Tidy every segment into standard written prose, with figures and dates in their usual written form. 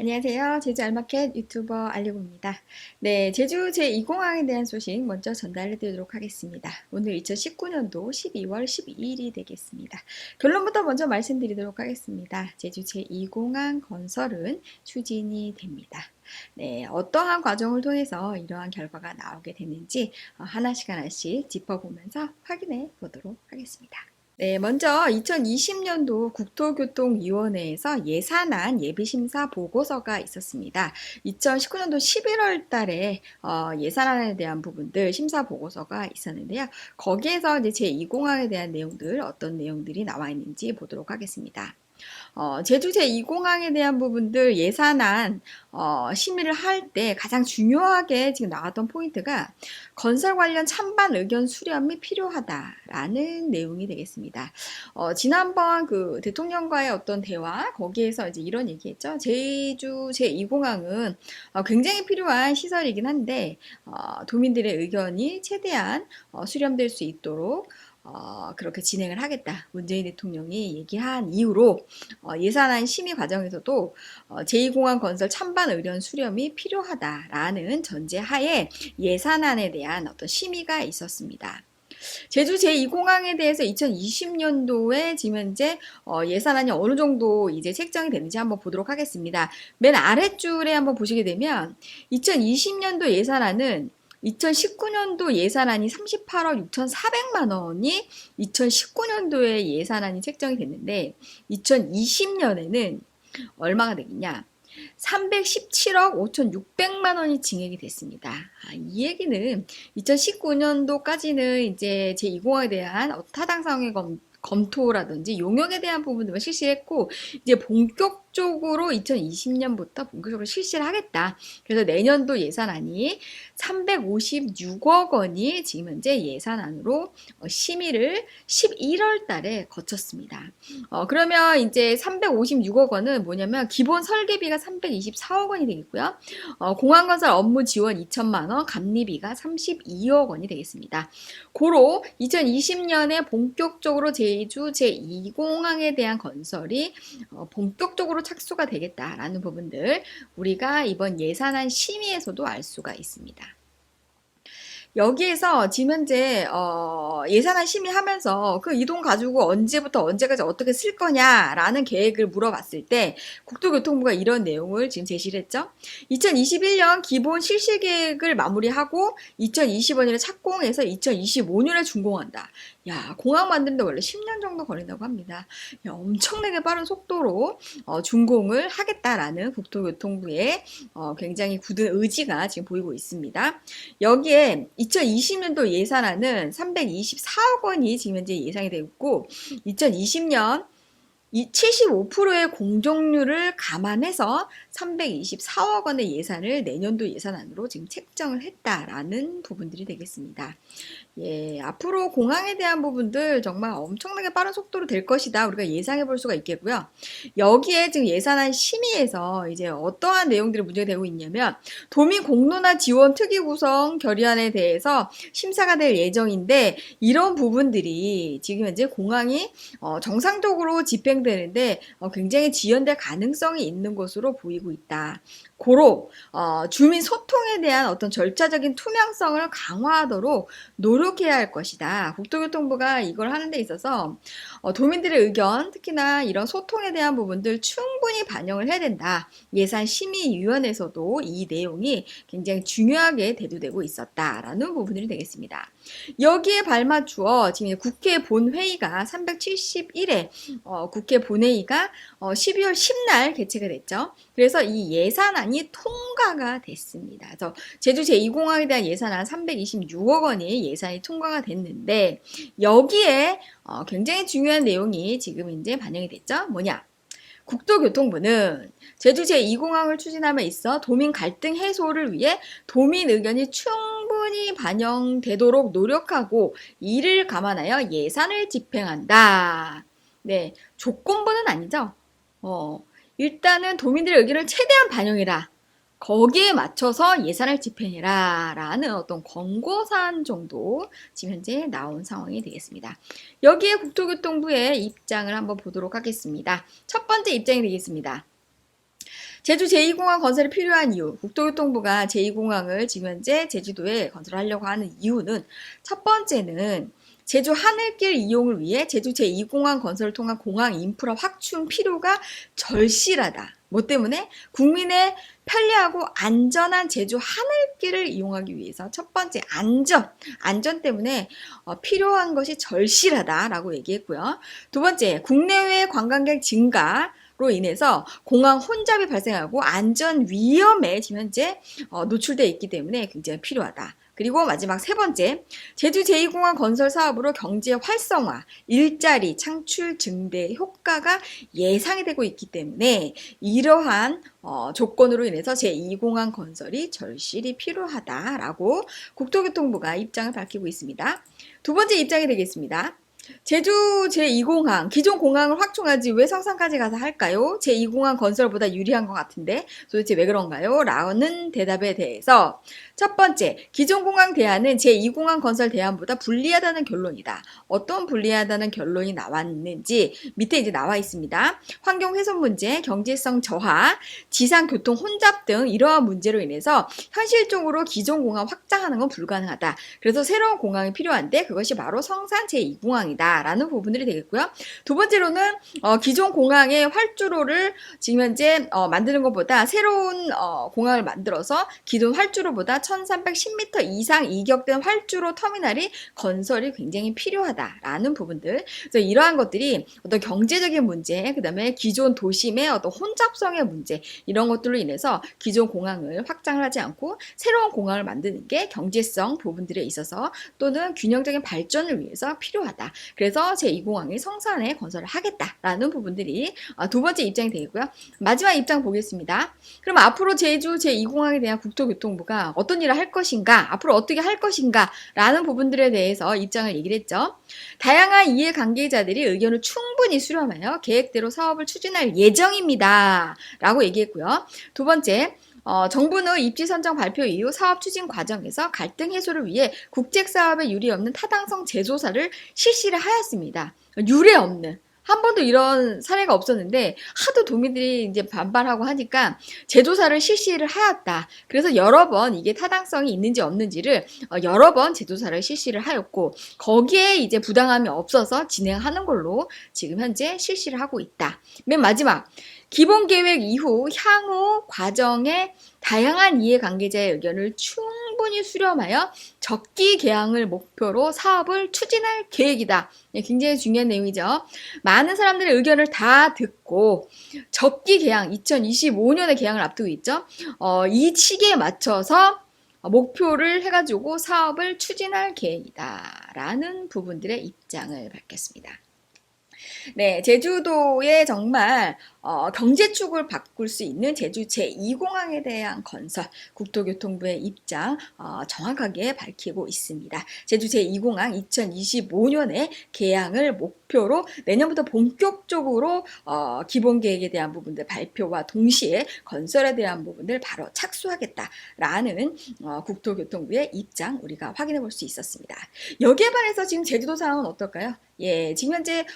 안녕하세요. 제주 알마켓 유튜버 알리고입니다. 네, 제주 제2공항에 대한 소식 먼저 전달해 드리도록 하겠습니다. 오늘 2019년도 12월 12일이 되겠습니다. 결론부터 먼저 말씀드리도록 하겠습니다. 제주 제2공항 건설은 추진이 됩니다. 네, 어떠한 과정을 통해서 이러한 결과가 나오게 됐는지 하나씩 짚어보면서 확인해 보도록 하겠습니다. 네, 먼저 2020년도 국토교통위원회에서 예산안 예비심사 보고서가 있었습니다. 2019년도 11월 달에 예산안에 대한 부분들 심사 보고서가 있었는데요. 거기에서 이제 제2공항에 대한 내용들, 어떤 내용들이 나와 있는지 보도록 하겠습니다. 제주 제2공항에 대한 부분들 예산안 심의를 할 때 가장 중요하게 지금 나왔던 포인트가 건설 관련 찬반 의견 수렴이 필요하다라는 내용이 되겠습니다. 지난번 그 대통령과의 어떤 대화 거기에서 이제 이런 얘기했죠. 제주 제2공항은 굉장히 필요한 시설이긴 한데 도민들의 의견이 최대한 수렴될 수 있도록 그렇게 진행을 하겠다. 문재인 대통령이 얘기한 이후로 예산안 심의 과정에서도 제2공항 건설 찬반 의견 수렴이 필요하다라는 전제하에 예산안에 대한 어떤 심의가 있었습니다. 제주 제2공항에 대해서 2020년도에 지금 현재 예산안이 어느 정도 이제 책정이 되는지 한번 보도록 하겠습니다. 맨 아랫줄에 한번 보시게 되면 2020년도 예산안은 2019년도 예산안이 38억 6,400만 원이 2019년도에 예산안이 책정이 됐는데 2020년에는 얼마가 되겠냐? 317억 5,600만 원이 증액이 됐습니다. 이 얘기는 2019년도까지는 이제 제2공항에 대한 타당성의 검토라든지 용역에 대한 부분들을 실시했고 이제 본격적으로 2020년부터 본격적으로 실시를 하겠다. 그래서 내년도 예산안이 356억 원이 지금 현재 예산안으로 심의를 11월 달에 거쳤습니다. 그러면 이제 356억 원은 뭐냐면 기본 설계비가 324억 원이 되겠고요. 공항건설 업무 지원 2천만 원, 감리비가 32억 원이 되겠습니다. 고로 2020년에 본격적으로 제주 제2공항에 대한 건설이 본격적으로 착수가 되겠다라는 부분들 우리가 이번 예산안 심의에서도 알 수가 있습니다. 여기에서 지금 현재 예산안 심의하면서 그 이 돈 가지고 언제부터 언제까지 어떻게 쓸 거냐라는 계획을 물어봤을 때 국토교통부가 이런 내용을 지금 제시를 했죠. 2021년 기본 실시 계획을 마무리하고 2025년에 착공해서 2025년에 준공한다. 야, 공항 만드는데 원래 10년 정도 걸린다고 합니다. 야, 엄청나게 빠른 속도로 준공을 하겠다라는 국토교통부의 굉장히 굳은 의지가 지금 보이고 있습니다. 여기에 2020년도 예산안은 324억 원이 지금 현재 예상이 되고 있고 2020년 이 75%의 공정률을 감안해서 324억 원의 예산을 내년도 예산안으로 지금 책정을 했다라는 부분들이 되겠습니다. 예, 앞으로 공항에 대한 부분들 정말 엄청나게 빠른 속도로 될 것이다. 우리가 예상해 볼 수가 있겠고요. 여기에 지금 예산안 심의에서 이제 어떠한 내용들이 문제가 되고 있냐면 도민 공론화 지원 특위 구성 결의안에 대해서 심사가 될 예정인데 이런 부분들이 지금 현재 공항이 정상적으로 집행되는데 굉장히 지연될 가능성이 있는 것으로 보이고 있다. 고로 주민 소통에 대한 어떤 절차적인 투명성을 강화하도록 노력해야 할 것이다. 국토교통부가 이걸 하는 데 있어서 도민들의 의견, 특히나 이런 소통에 대한 부분들 충분히 반영을 해야 된다. 예산심의위원회에서도 이 내용이 굉장히 중요하게 대두되고 있었다라는 부분들이 되겠습니다. 여기에 발맞추어 지금 국회 본회의가 371회 국회 본회의가 12월 10날 개최가 됐죠. 그래서 이 예산안이 통과가 됐습니다. 그래서 제주 제2공항에 대한 예산안 326억 원이 예산이 통과가 됐는데 여기에 굉장히 중요한 내용이 지금 이제 반영이 됐죠. 뭐냐? 국토교통부는 제주 제2공항을 추진함에 있어 도민 갈등 해소를 위해 도민 의견이 충분히 반영되도록 노력하고 이를 감안하여 예산을 집행한다. 네, 조건부는 아니죠. 일단은 도민들의 의견을 최대한 반영해라. 거기에 맞춰서 예산을 집행해라 라는 어떤 권고사안 정도 지금 현재 나온 상황이 되겠습니다. 여기에 국토교통부의 입장을 한번 보도록 하겠습니다. 첫 번째 입장이 되겠습니다. 제주 제2공항 건설이 필요한 이유, 국토교통부가 제2공항을 지금 현재 제주도에 건설하려고 하는 이유는 첫 번째는 제주 하늘길 이용을 위해 제주 제2공항 건설을 통한 공항 인프라 확충 필요가 절실하다. 뭐 때문에? 국민의 편리하고 안전한 제주 하늘길을 이용하기 위해서 첫 번째 안전 때문에 필요한 것이 절실하다라고 얘기했고요. 두 번째, 국내외 관광객 증가 로 인해서 공항 혼잡이 발생하고 안전 위험에 지금 현재 노출되어 있기 때문에 굉장히 필요하다. 그리고 마지막 세 번째, 제주 제2공항 건설 사업으로 경제 활성화, 일자리 창출 증대 효과가 예상이 되고 있기 때문에 이러한 조건으로 인해서 제2공항 건설이 절실히 필요하다라고 국토교통부가 입장을 밝히고 있습니다. 두 번째 입장이 되겠습니다. 제주 제2공항, 기존 공항을 확충하지 왜 성산까지 가서 할까요? 제2공항 건설보다 유리한 것 같은데 도대체 왜 그런가요? 라는 대답에 대해서 첫 번째, 기존 공항 대안은 제2공항 건설 대안보다 불리하다는 결론이다. 어떤 불리하다는 결론이 나왔는지 밑에 이제 나와 있습니다. 환경 훼손 문제, 경제성 저하, 지상 교통 혼잡 등 이러한 문제로 인해서 현실적으로 기존 공항 확장하는 건 불가능하다. 그래서 새로운 공항이 필요한데 그것이 바로 성산 제2공항이다. 라는 부분들이 되겠고요. 두 번째로는 기존 공항의 활주로를 지금 현재 만드는 것보다 새로운 공항을 만들어서 기존 활주로보다 1310m 이상 이격된 활주로 터미널이 건설이 굉장히 필요하다라는 부분들. 그래서 이러한 것들이 어떤 경제적인 문제, 그 다음에 기존 도심의 어떤 혼잡성의 문제 이런 것들로 인해서 기존 공항을 확장을 하지 않고 새로운 공항을 만드는 게 경제성 부분들에 있어서 또는 균형적인 발전을 위해서 필요하다. 그래서 제2공항이 성산에 건설을 하겠다라는 부분들이 두 번째 입장이 되겠고요. 마지막 입장 보겠습니다. 그럼 앞으로 제주 제2공항에 대한 국토교통부가 어떤 일을 할 것인가, 앞으로 어떻게 할 것인가 라는 부분들에 대해서 입장을 얘기를 했죠. 다양한 이해관계자들이 의견을 충분히 수렴하여 계획대로 사업을 추진할 예정입니다. 라고 얘기했고요. 두 번째, 정부는 입지 선정 발표 이후 사업 추진 과정에서 갈등 해소를 위해 국책사업에 유례 없는 타당성 재조사를 실시를 하였습니다. 유례 없는. 한 번도 이런 사례가 없었는데 하도 도민들이 이제 반발하고 하니까 재조사를 실시를 하였다. 그래서 여러 번 이게 타당성이 있는지 없는지를 여러 번 재조사를 실시를 하였고 거기에 이제 부당함이 없어서 진행하는 걸로 지금 현재 실시를 하고 있다. 맨 마지막 기본계획 이후 향후 과정에 다양한 이해관계자의 의견을 충분히 수렴하여 적기 개항을 목표로 사업을 추진할 계획이다. 네, 굉장히 중요한 내용이죠. 많은 사람들의 의견을 다 듣고 적기 개항, 2025년에 개항을 앞두고 있죠. 이 시기에 맞춰서 목표를 해가지고 사업을 추진할 계획이다. 라는 부분들의 입장을 밝혔습니다. 네, 제주도에 정말 경제축을 바꿀 수 있는 제주 제2공항에 대한 건설, 국토교통부의 입장 정확하게 밝히고 있습니다. 제주 제2공항 2025년에 개항을 목표로 내년부터 본격적으로 기본계획에 대한 부분들 발표와 동시에 건설에 대한 부분을 바로 착수하겠다라는 국토교통부의 입장 우리가 확인해 볼 수 있었습니다. 여기에 반해서 지금 제주도 상황은 어떨까요? 예, 지금 현재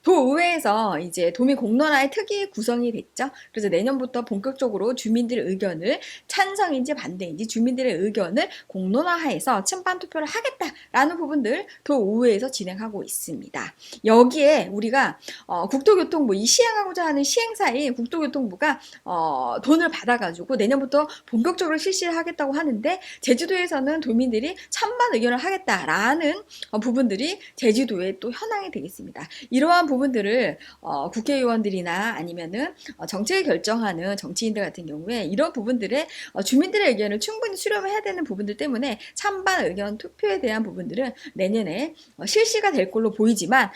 도의회에서 이제 도민 공론화의 특위 구성이 됐죠. 그래서 내년부터 본격적으로 주민들의 의견을 찬성인지 반대인지 주민들의 의견을 공론화해서 찬반 투표를 하겠다라는 부분들 도의회에서 진행하고 있습니다. 여기에 우리가 국토교통부 이 시행하고자 하는 시행사인 국토교통부가 돈을 받아가지고 내년부터 본격적으로 실시를 하겠다고 하는데 제주도에서는 도민들이 찬반 의견을 하겠다라는 부분들이 제주도에 또 현황이 되겠습니다. 이러한 부분들을 국회의원들이나 아니면은 정책을 결정하는 정치인들 같은 경우에 이런 부분들에 주민들의 의견을 충분히 수렴해야 되는 부분들 때문에 찬반 의견 투표에 대한 부분들은 내년에 실시가 될 걸로 보이지만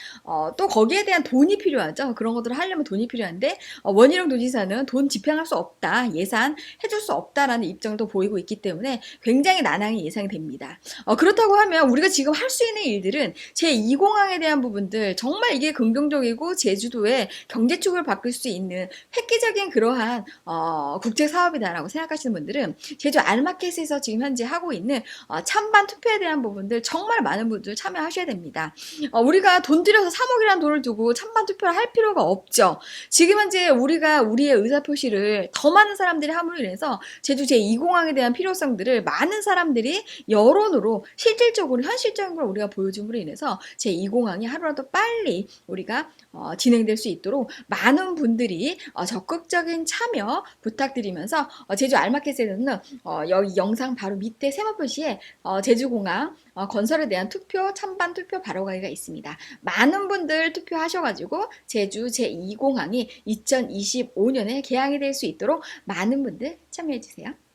또 거기에 대한 돈이 필요하죠. 그런 것들을 하려면 돈이 필요한데 원희룡 도지사는 돈 집행할 수 없다, 예산 해줄 수 없다라는 입장도 보이고 있기 때문에 굉장히 난항이 예상이 됩니다. 그렇다고 하면 우리가 지금 할 수 있는 일들은 제2공항에 대한 부분들 정말 이게 긍정적이고 제주도에 경제축을 주축을 바꿀 수 있는 획기적인 그러한 국제 사업이다라고 생각하시는 분들은 제주 알마켓에서 지금 현재 하고 있는 찬반 투표에 대한 부분들 정말 많은 분들 참여하셔야 됩니다. 우리가 돈 들여서 3억이라는 돈을 두고 찬반 투표를 할 필요가 없죠. 지금 현재 우리가 우리의 의사표시를 더 많은 사람들이 함으로 인해서 제주 제2공항에 대한 필요성들을 많은 사람들이 여론으로 실질적으로 현실적인 걸 우리가 보여줌으로 인해서 제2공항이 하루라도 빨리 우리가 진행될 수 있도록 많은 분들이 적극적인 참여 부탁드리면서 제주 알마켓에는 여기 영상 바로 밑에 세모표시에 제주공항 건설에 대한 투표, 찬반 투표 바로가기가 있습니다. 많은 분들 투표하셔가지고 제주 제2공항이 2025년에 개항이 될 수 있도록 많은 분들 참여해주세요.